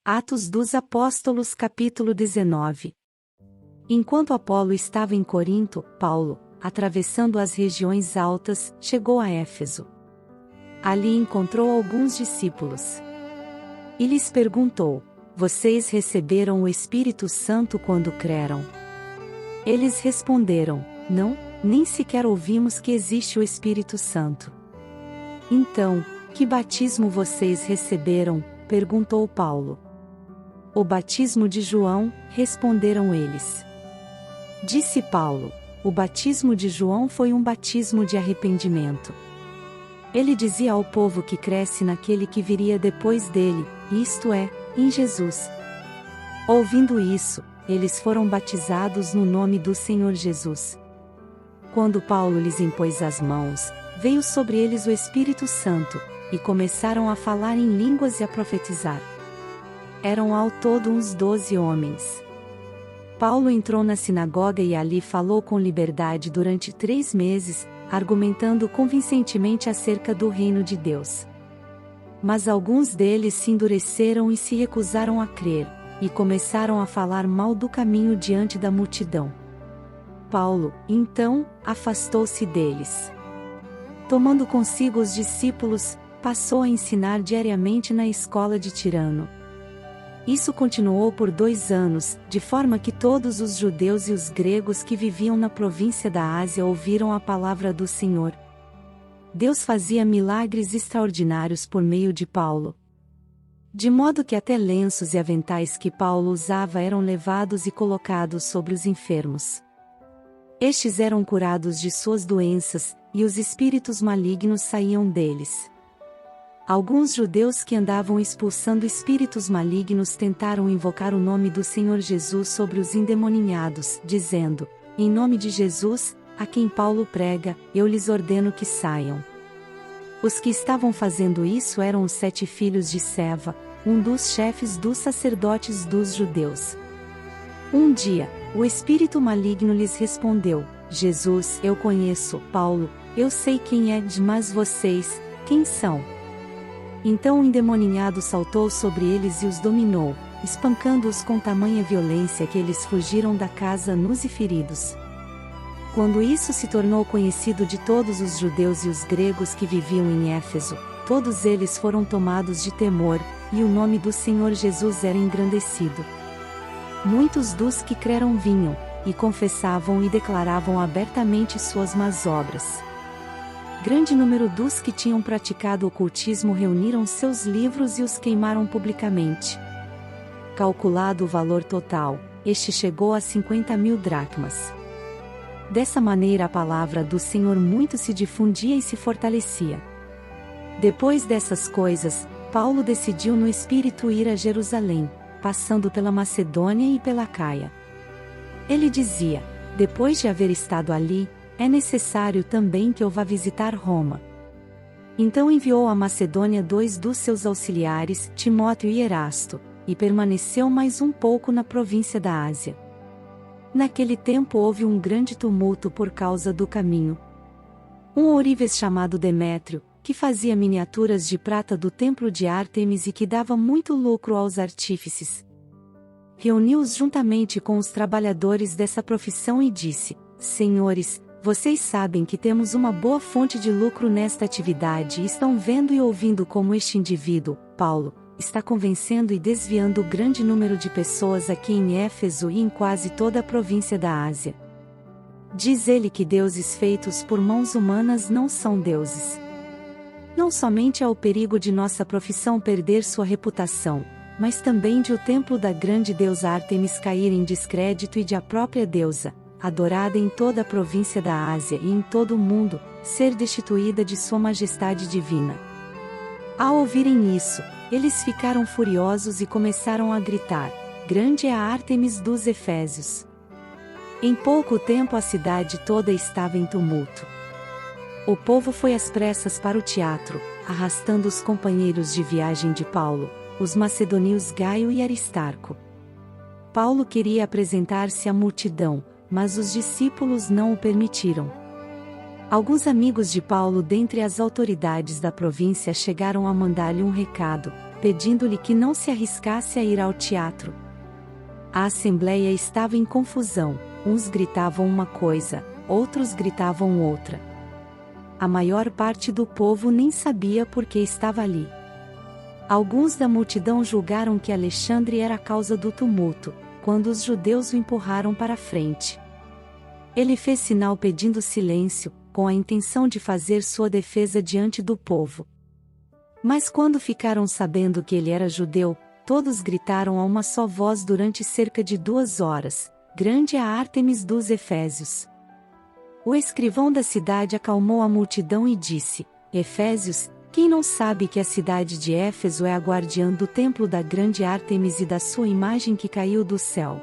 Atos dos Apóstolos capítulo 19. Enquanto Apolo estava em Corinto, Paulo, atravessando as regiões altas, chegou a Éfeso. Ali encontrou alguns discípulos. E lhes perguntou: Vocês receberam o Espírito Santo quando creram? Eles responderam: Não, nem sequer ouvimos que existe o Espírito Santo. Então, que batismo vocês receberam? Perguntou Paulo. O batismo de João, responderam eles. Disse Paulo: o batismo de João foi um batismo de arrependimento. Ele dizia ao povo que cresce naquele que viria depois dele, isto é, em Jesus. Ouvindo isso, eles foram batizados no nome do Senhor Jesus. Quando Paulo lhes impôs as mãos, veio sobre eles o Espírito Santo, e começaram a falar em línguas e a profetizar. Eram ao todo uns 12 homens. Paulo entrou na sinagoga e ali falou com liberdade durante 3 meses, argumentando convincentemente acerca do reino de Deus. Mas alguns deles se endureceram e se recusaram a crer, e começaram a falar mal do caminho diante da multidão. Paulo, então, afastou-se deles. Tomando consigo os discípulos, passou a ensinar diariamente na escola de Tirano. Isso continuou por 2 anos, de forma que todos os judeus e os gregos que viviam na província da Ásia ouviram a palavra do Senhor. Deus fazia milagres extraordinários por meio de Paulo. De modo que até lenços e aventais que Paulo usava eram levados e colocados sobre os enfermos. Estes eram curados de suas doenças, e os espíritos malignos saíam deles. Alguns judeus que andavam expulsando espíritos malignos tentaram invocar o nome do Senhor Jesus sobre os endemoninhados, dizendo: Em nome de Jesus, a quem Paulo prega, eu lhes ordeno que saiam. Os que estavam fazendo isso eram os 7 filhos de Seva, um dos chefes dos sacerdotes dos judeus. Um dia, o espírito maligno lhes respondeu: Jesus, eu conheço, Paulo, eu sei quem é, mas vocês, quem são? Então o endemoninhado saltou sobre eles e os dominou, espancando-os com tamanha violência que eles fugiram da casa nus e feridos. Quando isso se tornou conhecido de todos os judeus e os gregos que viviam em Éfeso, todos eles foram tomados de temor, e o nome do Senhor Jesus era engrandecido. Muitos dos que creram vinham, e confessavam e declaravam abertamente suas más obras. Grande número dos que tinham praticado ocultismo reuniram seus livros e os queimaram publicamente. Calculado o valor total, este chegou a 50.000 dracmas. Dessa maneira a palavra do Senhor muito se difundia e se fortalecia. Depois dessas coisas, Paulo decidiu no espírito ir a Jerusalém, passando pela Macedônia e pela Caia. Ele dizia: depois de haver estado ali, é necessário também que eu vá visitar Roma. Então enviou à Macedônia 2 dos seus auxiliares, Timóteo e Erasto, e permaneceu mais um pouco na província da Ásia. Naquele tempo houve um grande tumulto por causa do caminho. Um ourives chamado Demétrio, que fazia miniaturas de prata do templo de Ártemis e que dava muito lucro aos artífices, reuniu-os juntamente com os trabalhadores dessa profissão e disse: Senhores, vocês sabem que temos uma boa fonte de lucro nesta atividade e estão vendo e ouvindo como este indivíduo, Paulo, está convencendo e desviando grande número de pessoas aqui em Éfeso e em quase toda a província da Ásia. Diz ele que deuses feitos por mãos humanas não são deuses. Não somente há o perigo de nossa profissão perder sua reputação, mas também de o templo da grande deusa Ártemis cair em descrédito e de a própria deusa, adorada em toda a província da Ásia e em todo o mundo, ser destituída de sua majestade divina. Ao ouvirem isso, eles ficaram furiosos e começaram a gritar: Grande é a Ártemis dos Efésios! Em pouco tempo a cidade toda estava em tumulto. O povo foi às pressas para o teatro, arrastando os companheiros de viagem de Paulo, os macedônios Gaio e Aristarco. Paulo queria apresentar-se à multidão, mas os discípulos não o permitiram. Alguns amigos de Paulo dentre as autoridades da província chegaram a mandar-lhe um recado, pedindo-lhe que não se arriscasse a ir ao teatro. A assembleia estava em confusão, uns gritavam uma coisa, outros gritavam outra. A maior parte do povo nem sabia por que estava ali. Alguns da multidão julgaram que Alexandre era a causa do tumulto, quando os judeus o empurraram para a frente. Ele fez sinal pedindo silêncio, com a intenção de fazer sua defesa diante do povo. Mas quando ficaram sabendo que ele era judeu, todos gritaram a uma só voz durante cerca de 2 horas: "Grande é a Ártemis dos Efésios!" O escrivão da cidade acalmou a multidão e disse: "Efésios, quem não sabe que a cidade de Éfeso é a guardiã do templo da grande Ártemis e da sua imagem que caiu do céu?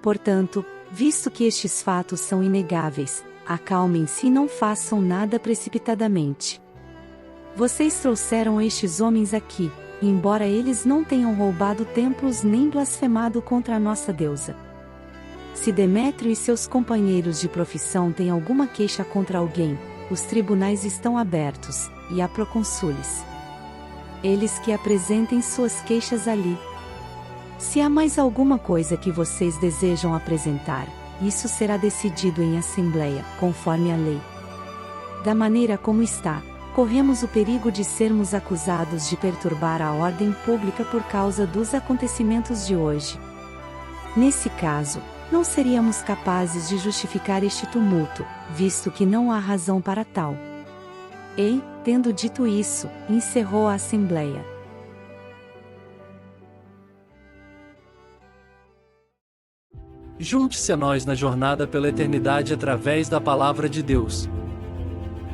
Portanto, visto que estes fatos são inegáveis, acalmem-se e não façam nada precipitadamente. Vocês trouxeram estes homens aqui, embora eles não tenham roubado templos nem blasfemado contra a nossa deusa. Se Demétrio e seus companheiros de profissão têm alguma queixa contra alguém, os tribunais estão abertos, e há procônsules. Eles que apresentem suas queixas ali. Se há mais alguma coisa que vocês desejam apresentar, isso será decidido em assembleia, conforme a lei. Da maneira como está, corremos o perigo de sermos acusados de perturbar a ordem pública por causa dos acontecimentos de hoje. Nesse caso, não seríamos capazes de justificar este tumulto, visto que não há razão para tal." E, tendo dito isso, encerrou a assembleia. Junte-se a nós na jornada pela eternidade através da Palavra de Deus.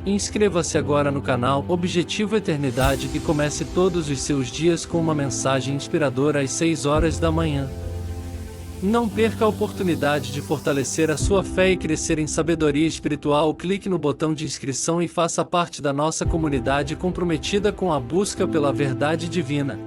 Inscreva-se agora no canal Objetivo Eternidade e comece todos os seus dias com uma mensagem inspiradora às 6 horas da manhã. Não perca a oportunidade de fortalecer a sua fé e crescer em sabedoria espiritual. Clique no botão de inscrição e faça parte da nossa comunidade comprometida com a busca pela verdade divina.